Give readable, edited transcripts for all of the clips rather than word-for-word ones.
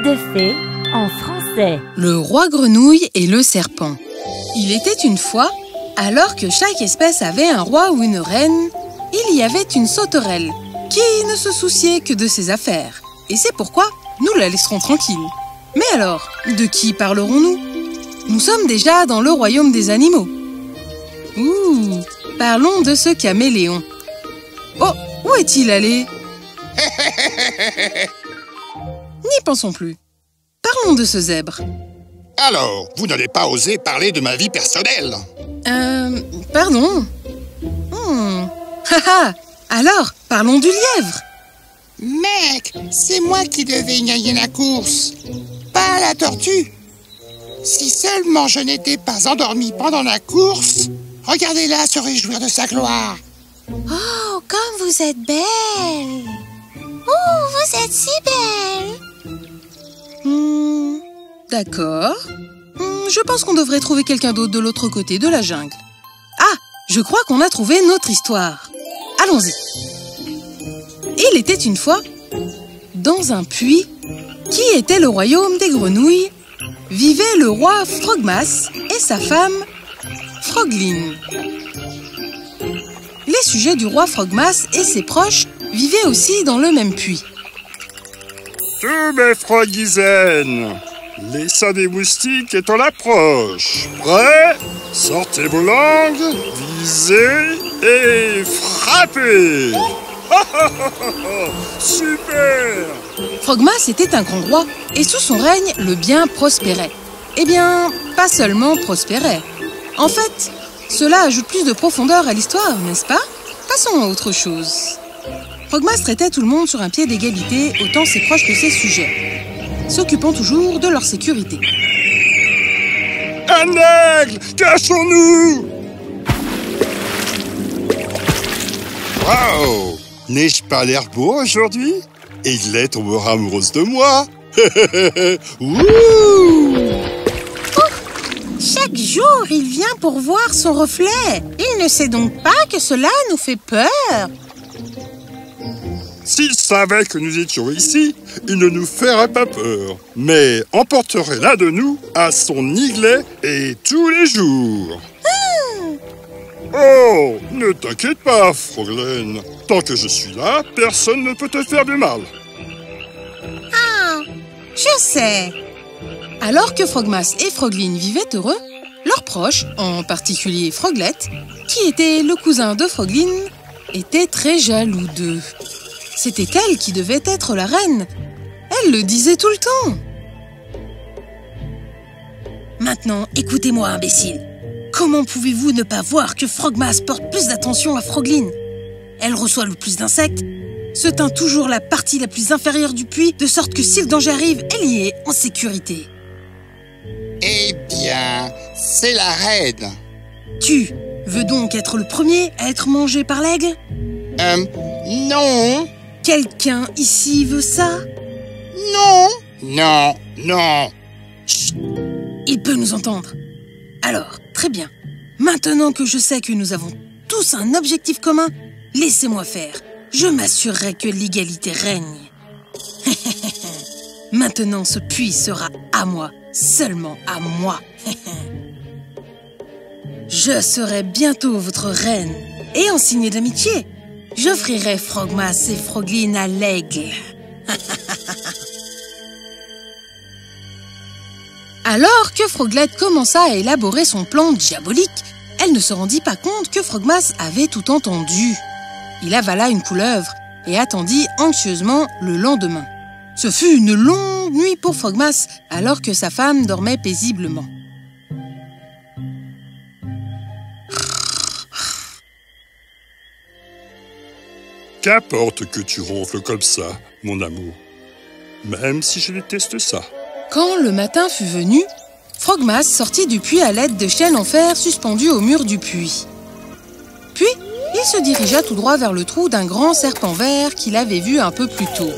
Conte de fées en français. Le roi grenouille et le serpent. Il était une fois, alors que chaque espèce avait un roi ou une reine, il y avait une sauterelle qui ne se souciait que de ses affaires. Et c'est pourquoi nous la laisserons tranquille. Mais alors, de qui parlerons-nous? Nous sommes déjà dans le royaume des animaux. Ouh, parlons de ce caméléon. Oh, où est-il allé? N'y pensons plus. Parlons de ce zèbre. Alors, vous n'allez pas oser parler de ma vie personnelle? Pardon. Haha, alors, parlons du lièvre. Mec, c'est moi qui devais gagner la course, pas la tortue. Si seulement je n'étais pas endormi pendant la course, regardez-la se réjouir de sa gloire. Oh, comme vous êtes belle! Oh, vous êtes si belle! D'accord. Je pense qu'on devrait trouver quelqu'un d'autre de l'autre côté de la jungle. Ah, je crois qu'on a trouvé notre histoire. Allons-y. Il était une fois, dans un puits, qui était le royaume des grenouilles, vivait le roi Frogmas et sa femme, Frogline. Les sujets du roi Frogmas et ses proches vivaient aussi dans le même puits. Tous mes froggisaines, l'essaim des moustiques est en approche. Prêts? Sortez vos langues, visez et frappez. Super! Frogmas était un grand roi, et sous son règne, le bien prospérait. Eh bien, pas seulement prospérait. En fait, cela ajoute plus de profondeur à l'histoire, n'est-ce pas? Passons à autre chose. Frogmas traitait tout le monde sur un pied d'égalité, autant ses proches que ses sujets, s'occupant toujours de leur sécurité. Un aigle! Cachons-nous! Waouh! N'ai-je pas l'air beau aujourd'hui? Aiglet tombera amoureuse de moi! Chaque jour, il vient pour voir son reflet. Il ne sait donc pas que cela nous fait peur. S'il savait que nous étions ici, il ne nous ferait pas peur, mais emporterait l'un de nous à son iglet et tous les jours. Oh, ne t'inquiète pas, Frogline. Tant que je suis là, personne ne peut te faire du mal. Ah, je sais. Alors que Frogmas et Frogline vivaient heureux, leurs proches, en particulier Froglette, qui était le cousin de Frogline, était très jaloux d'eux. C'était elle qui devait être la reine. Elle le disait tout le temps. Maintenant, écoutez-moi, imbécile. Comment pouvez-vous ne pas voir que Frogmas porte plus d'attention à Frogline? Elle reçoit le plus d'insectes, se teint toujours la partie la plus inférieure du puits, de sorte que si le danger arrive, elle y est en sécurité. Eh bien, c'est la reine. Tu veux donc être le premier à être mangé par l'aigle? Non. Quelqu'un ici veut ça? Non. Non, non. Chut! Il peut nous entendre. Alors, très bien. Maintenant que je sais que nous avons tous un objectif commun, laissez-moi faire. Je m'assurerai que l'égalité règne. Maintenant, ce puits sera à moi, seulement à moi. Je serai bientôt votre reine. Et en signe d'amitié, j'offrirai Frogmas et Frogline à l'aigle. Alors que Froglette commença à élaborer son plan diabolique, elle ne se rendit pas compte que Frogmas avait tout entendu. Il avala une couleuvre et attendit anxieusement le lendemain. Ce fut une longue nuit pour Frogmas, alors que sa femme dormait paisiblement. Qu'importe que tu ronfles comme ça, mon amour. Même si je déteste ça. Quand le matin fut venu, Frogmas sortit du puits à l'aide de chaînes en fer suspendues au mur du puits. Puis, il se dirigea tout droit vers le trou d'un grand serpent vert qu'il avait vu un peu plus tôt.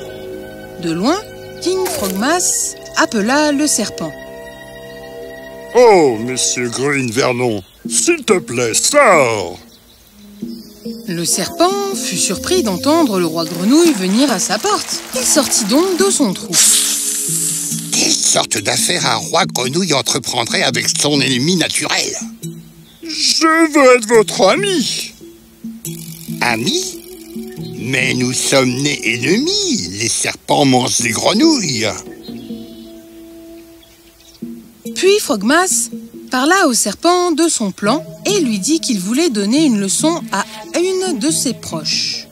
De loin, King Frogmas appela le serpent. « Oh, monsieur Green Vernon, s'il te plaît, sors !» Le serpent fut surpris d'entendre le roi grenouille venir à sa porte. Il sortit donc de son trou. Quelle sorte d'affaire un roi grenouille entreprendrait avec son ennemi naturel? Je veux être votre ami. Ami? Mais nous sommes nés ennemis. Les serpents mangent les grenouilles. Puis Frogmas parla au serpent de son plan et lui dit qu'il voulait donner une leçon à une de ses proches.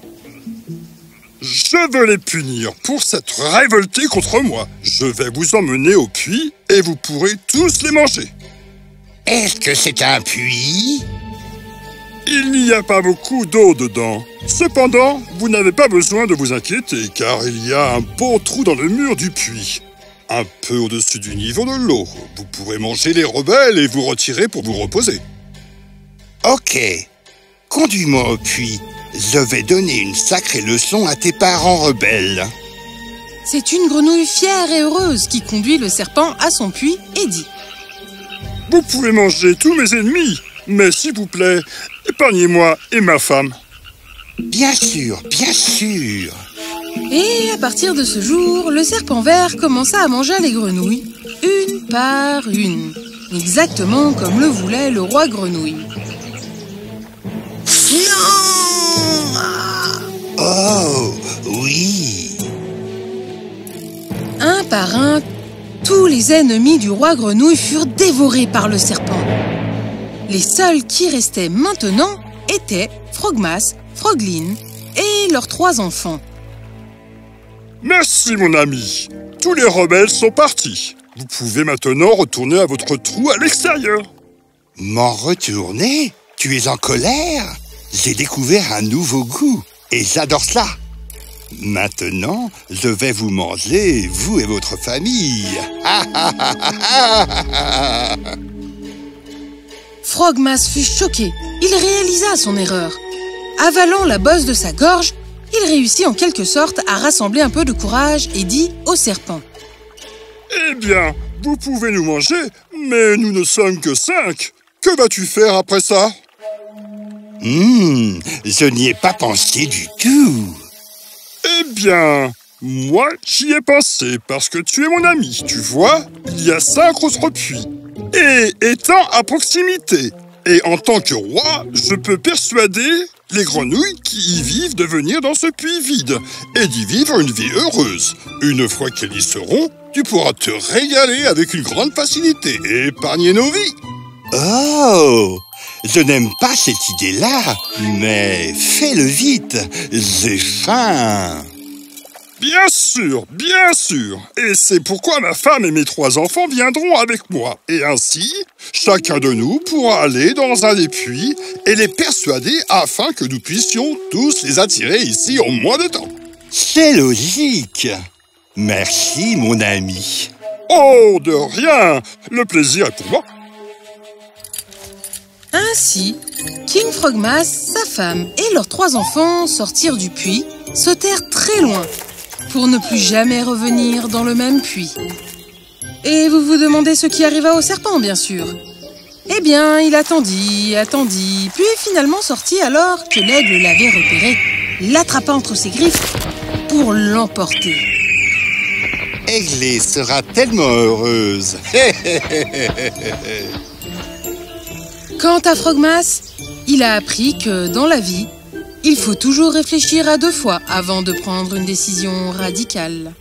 Je veux les punir pour s'être révoltés contre moi. Je vais vous emmener au puits et vous pourrez tous les manger. Est-ce que c'est un puits? Il n'y a pas beaucoup d'eau dedans. Cependant, vous n'avez pas besoin de vous inquiéter car il y a un beau trou dans le mur du puits. Un peu au-dessus du niveau de l'eau. Vous pourrez manger les rebelles et vous retirer pour vous reposer. Ok. Conduis-moi au puits. Je vais donner une sacrée leçon à tes parents rebelles. C'est une grenouille fière et heureuse qui conduit le serpent à son puits et dit: Vous pouvez manger tous mes ennemis, mais s'il vous plaît, épargnez-moi et ma femme. Bien sûr, bien sûr. Et à partir de ce jour, le serpent vert commença à manger les grenouilles, une par une, exactement comme le voulait le roi grenouille. Oh, oui. Un par un, tous les ennemis du roi grenouille furent dévorés par le serpent. Les seuls qui restaient maintenant étaient Frogmas, Froglin et leurs 3 enfants. Merci mon ami. Tous les rebelles sont partis. Vous pouvez maintenant retourner à votre trou à l'extérieur. M'en retourner? Tu es en colère? J'ai découvert un nouveau goût et j'adore cela. Maintenant, je vais vous manger, vous et votre famille. Frogmas fut choqué. Il réalisa son erreur. Avalant la bosse de sa gorge, il réussit en quelque sorte à rassembler un peu de courage et dit au serpent: Eh bien, vous pouvez nous manger, mais nous ne sommes que 5. Que vas-tu faire après ça? Je n'y ai pas pensé du tout. Eh bien, moi, j'y ai pensé parce que tu es mon ami, tu vois. Il y a 5 autres puits. Et étant à proximité, et en tant que roi, je peux persuader les grenouilles qui y vivent de venir dans ce puits vide et d'y vivre une vie heureuse. Une fois qu'elles y seront, tu pourras te régaler avec une grande facilité et épargner nos vies. Oh, je n'aime pas cette idée-là, mais fais-le vite, j'ai faim. Bien sûr, bien sûr. Et c'est pourquoi ma femme et mes 3 enfants viendront avec moi. Et ainsi, chacun de nous pourra aller dans un des puits et les persuader afin que nous puissions tous les attirer ici en moins de temps. C'est logique. Merci, mon ami. Oh, de rien. Le plaisir est pour moi. Ainsi, King Frogmas, sa femme et leurs 3 enfants sortirent du puits, sautèrent très loin, pour ne plus jamais revenir dans le même puits. Et vous vous demandez ce qui arriva au serpent, bien sûr. Eh bien, il attendit, puis finalement sortit alors que l'aigle l'avait repéré, l'attrapa entre ses griffes pour l'emporter. Aiglée sera tellement heureuse. Quant à Frogmas, il a appris que dans la vie, il faut toujours réfléchir à 2 fois avant de prendre une décision radicale.